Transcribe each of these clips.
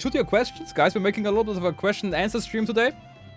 Shoot your questions, guys. We're making a little bit of a question and answer stream today.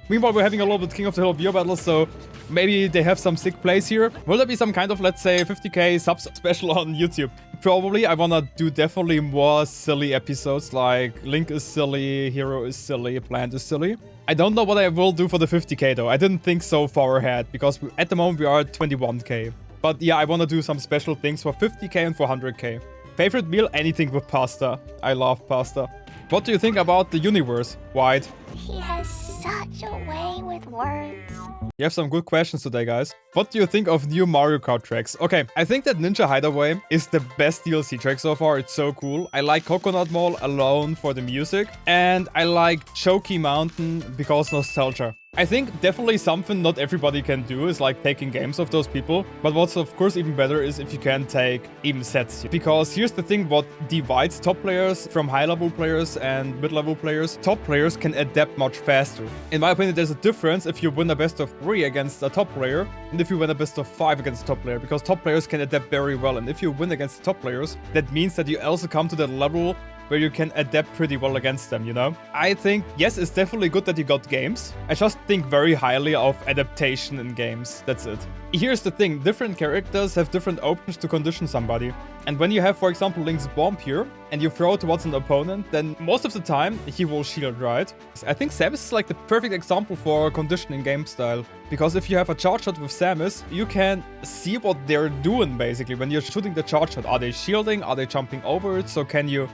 Meanwhile, we're having a little bit King of the Hill viewer battles, so maybe they have some sick plays here. Will there be some kind of, let's say, 50k subs special on YouTube? Probably. I wanna do definitely more silly episodes, like Link is silly, Hero is silly, Plant is silly. I don't know what I will do for the 50k though. I didn't think so far ahead, because at the moment we are at 21k. But yeah, I wanna do some special things for 50k and for 100k. Favorite meal? Anything with pasta. I love pasta. What do you think about the universe, White? He has such a way with words. You have some good questions today, guys. What do you think of new Mario Kart tracks? Okay, I think that Ninja Hideaway is the best DLC track so far. It's so cool. I like Coconut Mall alone for the music. And I like Choky Mountain because nostalgia. I think definitely something not everybody can do is like taking games of those people. But what's of course even better is if you can take even sets. Because here's the thing what divides top players from high-level players and mid-level players. Top players can adapt much faster. In my opinion, there's a difference if you win a best of 3 against a top player and if you win a best of 5 against a top player. Because top players can adapt very well. And if you win against the top players, that means that you also come to that level where you can adapt pretty well against them, you know? I think, yes, it's definitely good that you got games. I just think very highly of adaptation in games. That's it. Here's the thing. Different characters have different options to condition somebody. And when you have, for example, Link's bomb here, and you throw it towards an opponent, then most of the time, he will shield, right? I think Samus is like the perfect example for conditioning game style. Because if you have a charge shot with Samus, you can see what they're doing, basically. When you're shooting the charge shot, are they shielding? Are they jumping over it? So can you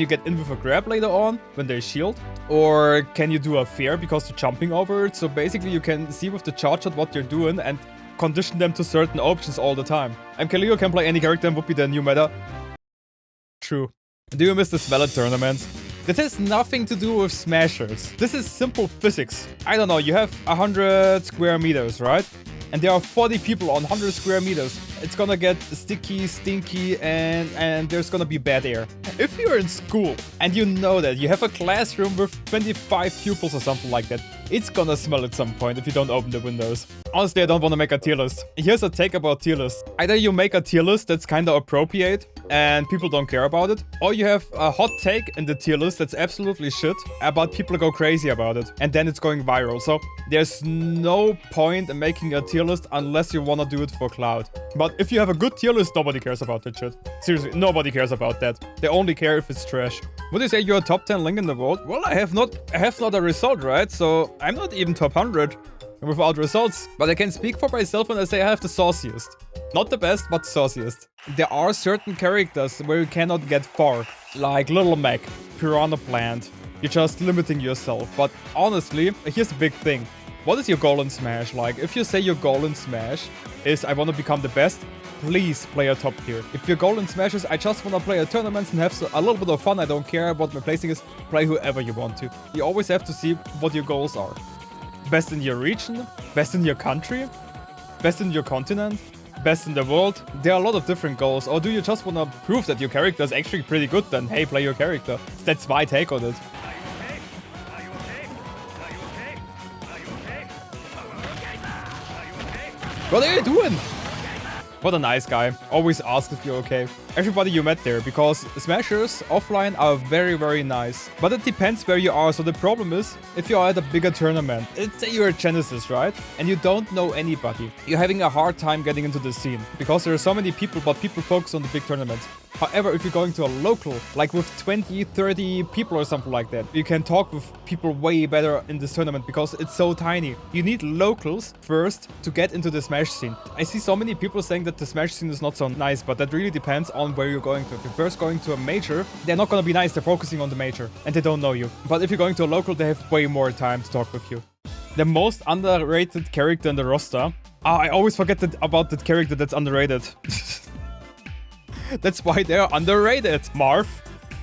get in with a grab later on when they shield? Or can you do a fair because you're jumping over it? So basically you can see with the charge shot what they're doing and condition them to certain options all the time. MKLeo can play any character and would be the new meta. True. Do you miss the Valid tournaments? This has nothing to do with Smashers. This is simple physics. I don't know, you have 100 square meters, right? And there are 40 people on 100 square meters. It's gonna get sticky, stinky, and there's gonna be bad air. If you're in school and you know that you have a classroom with 25 pupils or something like that, it's gonna smell at some point if you don't open the windows. Honestly, I don't want to make a tier list. Here's a take about tier list. Either you make a tier list that's kind of appropriate and people don't care about it, or you have a hot take in the tier list that's absolutely shit, but people go crazy about it, and then it's going viral. So there's no point in making a tier list unless you want to do it for clout. But if you have a good tier list, nobody cares about that shit. Seriously, nobody cares about that. They only care if it's trash. Would you say you're a top 10 Link in the world? Well, I have not a result, right? So I'm not even top 100 without results. But I can speak for myself when I say I have the sauciest. Not the best, but sauciest. There are certain characters where you cannot get far. Like Little Mac, Piranha Plant. You're just limiting yourself. But honestly, here's the big thing. What is your goal in Smash? Like, if you say your goal in Smash is I want to become the best, please play a top tier. If your goal in Smash is I just want to play a tournament and have a little bit of fun, I don't care what my placing is, play whoever you want to. You always have to see what your goals are. Best in your region, best in your country, best in your continent, best in the world. There are a lot of different goals. Or do you just want to prove that your character is actually pretty good? Then hey, play your character. That's my take on it. What are you doing? What a nice guy. Always ask if you're okay. Everybody you met there, because Smashers offline are very, very nice. But it depends where you are. So the problem is, if you are at a bigger tournament, let's say you're at Genesis, right? And you don't know anybody. You're having a hard time getting into the scene. Because there are so many people, but people focus on the big tournaments. However, if you're going to a local, like with 20, 30 people or something like that, you can talk with people way better in this tournament because it's so tiny. You need locals first to get into the Smash scene. I see so many people saying that the Smash scene is not so nice, but that really depends on where you're going to. If you're first going to a major, they're not going to be nice. They're focusing on the major and they don't know you. But if you're going to a local, they have way more time to talk with you. The most underrated character in the roster. I always forget about that character that's underrated. That's why they're underrated. Marth.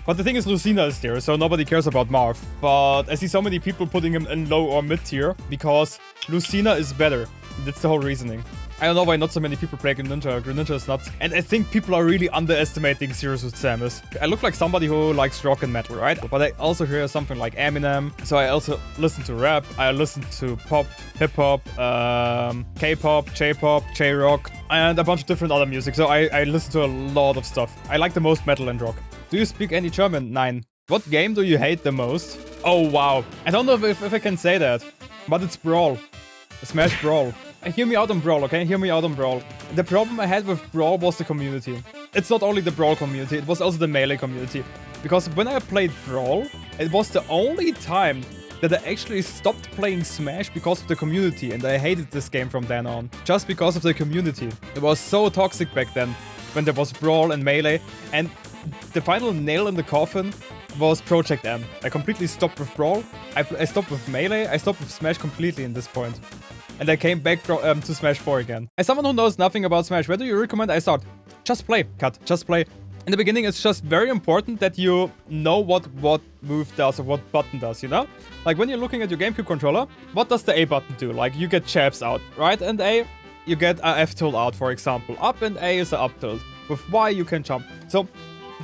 But the thing is, Lucina is there, so nobody cares about Marth. But I see so many people putting him in low or mid tier because Lucina is better. That's the whole reasoning. I don't know why not so many people play Greninja. Greninja is nuts. And I think people are really underestimating Serious with Samus. I look like somebody who likes rock and metal, right? But I also hear something like Eminem. So I also listen to rap. I listen to pop, hip-hop, K-pop, J-pop, J-rock, and a bunch of different other music. So I listen to a lot of stuff. I like the most metal and rock. Do you speak any German? Nein. What game do you hate the most? Oh, wow. I don't know if I can say that, but it's Brawl. Smash Brawl. Hear me out on Brawl, okay? Hear me out on Brawl. The problem I had with Brawl was the community. It's not only the Brawl community, it was also the Melee community. Because when I played Brawl, it was the only time that I actually stopped playing Smash because of the community, and I hated this game from then on. Just because of the community. It was so toxic back then, when there was Brawl and Melee, and the final nail in the coffin was Project M. I completely stopped with Brawl, I stopped with Melee, I stopped with Smash completely in this point. And I came back to Smash 4 again. As someone who knows nothing about Smash, where do you recommend I start? Just play, cut, just play. In the beginning, it's just very important that you know what move does or what button does, you know? Like when you're looking at your GameCube controller, what does the A button do? Like you get jabs out, right? And A, you get a F tilt out, for example. Up and A is a up tilt. With Y, you can jump. So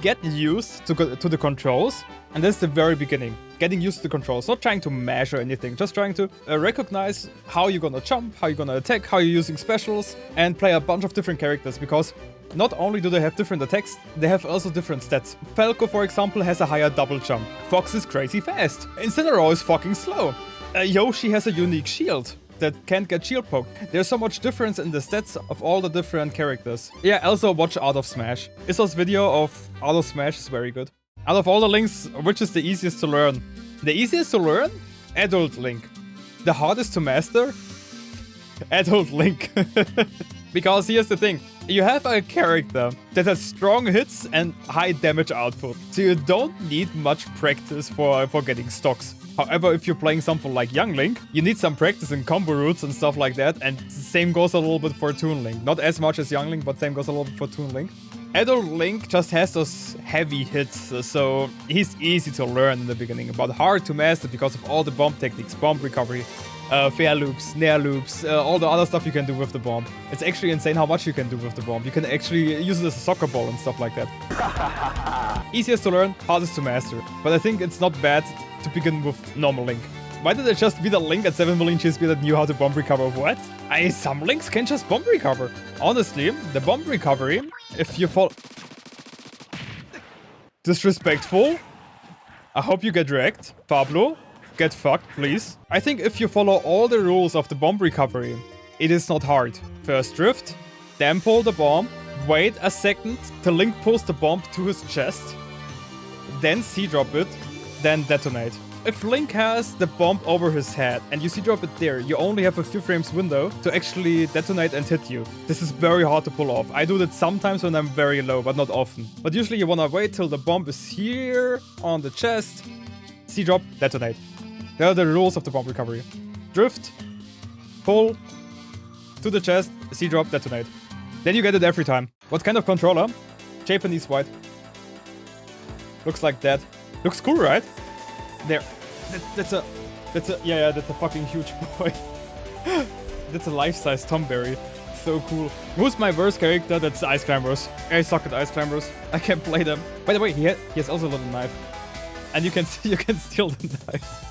get used to the controls, and that's the very beginning. Getting used to the controls, not trying to measure anything, just trying to recognize how you're gonna jump, how you're gonna attack, how you're using specials, and play a bunch of different characters, because not only do they have different attacks, they have also different stats. Falco, for example, has a higher double jump. Fox is crazy fast. Incineroar is fucking slow. Yoshi has a unique shield that can't get shield poked. There's so much difference in the stats of all the different characters. Yeah, also watch Art of Smash. Issa's video of Art of Smash is very good. Out of all the links, which is the easiest to learn? The easiest to learn? Adult Link. The hardest to master? Adult Link. Because here's the thing. You have a character that has strong hits and high damage output. So you don't need much practice for getting stocks. However, if you're playing something like Young Link, you need some practice in combo routes and stuff like that. And same goes a little bit for Toon Link. Not as much as Young Link, but same goes a little bit for Toon Link. Adult Link just has those heavy hits, so he's easy to learn in the beginning, but hard to master because of all the bomb techniques, bomb recovery, fair loops, nair loops, all the other stuff you can do with the bomb. It's actually insane how much you can do with the bomb. You can actually use it as a soccer ball and stuff like that. Easiest to learn, hardest to master. But I think it's not bad to begin with normal Link. Why did I just beat a Link at 7 million GSP that knew how to bomb recover? What? Some Links can just bomb recover. Honestly, the bomb recovery, if you fall... Disrespectful. I hope you get wrecked. Pablo, get fucked, please. I think if you follow all the rules of the bomb recovery, it is not hard. First drift, then pull the bomb, wait a second till Link pulls the bomb to his chest, then C-drop it, then detonate. If Link has the bomb over his head and you C-drop it there, you only have a few frames window to actually detonate and hit you. This is very hard to pull off. I do that sometimes when I'm very low, but not often. But usually you wanna wait till the bomb is here on the chest, C-drop, detonate. There are the rules of the bomb recovery. Drift, pull, to the chest, C-drop, detonate. Then you get it every time. What kind of controller? Japanese white. Looks like that. Looks cool, right? There. That's a fucking huge boy. That's a life-size Tomberry. So cool. Who's my worst character? That's Ice Climbers. I suck at Ice Climbers. I can't play them. By the way, he has also a little knife. And you can steal the knife.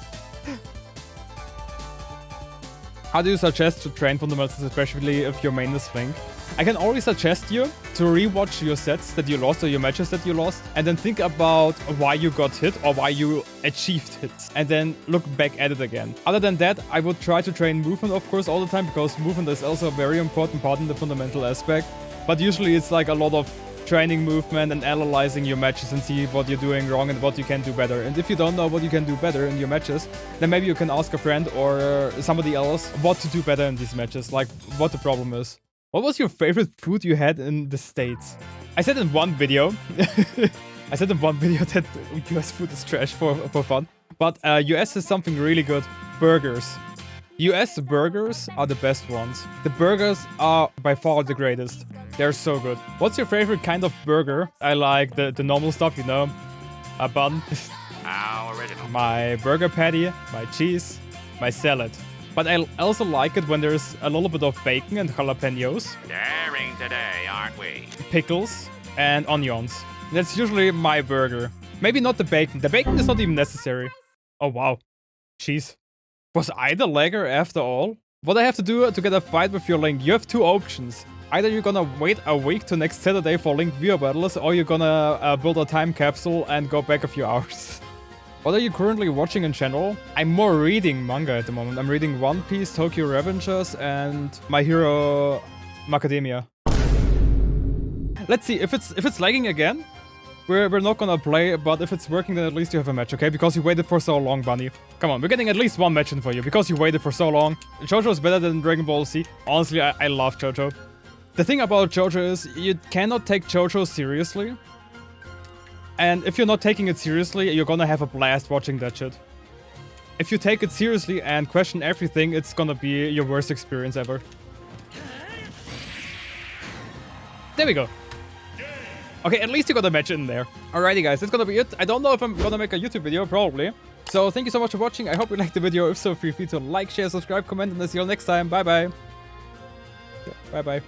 How do you suggest to train fundamentals, especially if your main is Link? I can always suggest you to rewatch your sets that you lost or your matches that you lost, and then think about why you got hit or why you achieved hits, and then look back at it again. Other than that, I would try to train movement, of course, all the time, because movement is also a very important part in the fundamental aspect. But usually it's like a lot of training movement and analyzing your matches and see what you're doing wrong and what you can do better. And if you don't know what you can do better in your matches, then maybe you can ask a friend or somebody else what to do better in these matches, like what the problem is. What was your favorite food you had in the States? I said in one video, that US food is trash for fun. But US is something really good. Burgers. US burgers are the best ones. The burgers are by far the greatest. They're so good. What's your favorite kind of burger? I like the normal stuff, you know. A bun. How original. My burger patty, my cheese, my salad. But I also like it when there's a little bit of bacon and jalapenos. Daring today, aren't we? Pickles and onions. That's usually my burger. Maybe not the bacon. The bacon is not even necessary. Oh, wow. Cheese. Was I the lagger after all? What I have to do to get a fight with your Link? You have two options. Either you're gonna wait a week to next Saturday for Link Via battles, or you're gonna build a time capsule and go back a few hours. What are you currently watching in general? I'm more reading manga at the moment. I'm reading One Piece, Tokyo Revengers, and My Hero Macadamia. Let's see, if it's lagging again, we're not gonna play, but if it's working, then at least you have a match, okay? Because you waited for so long, Bunny. Come on, we're getting at least one match in for you, because you waited for so long. JoJo is better than Dragon Ball Z. Honestly, I love JoJo. The thing about JoJo is, you cannot take JoJo seriously. And if you're not taking it seriously, you're gonna have a blast watching that shit. If you take it seriously and question everything, it's gonna be your worst experience ever. There we go. Okay, at least you got a match in there. Alrighty guys, that's gonna be it. I don't know if I'm gonna make a YouTube video, probably. So thank you so much for watching. I hope you liked the video. If so, feel free to like, share, subscribe, comment, and I'll see you all next time. Bye bye. Bye bye.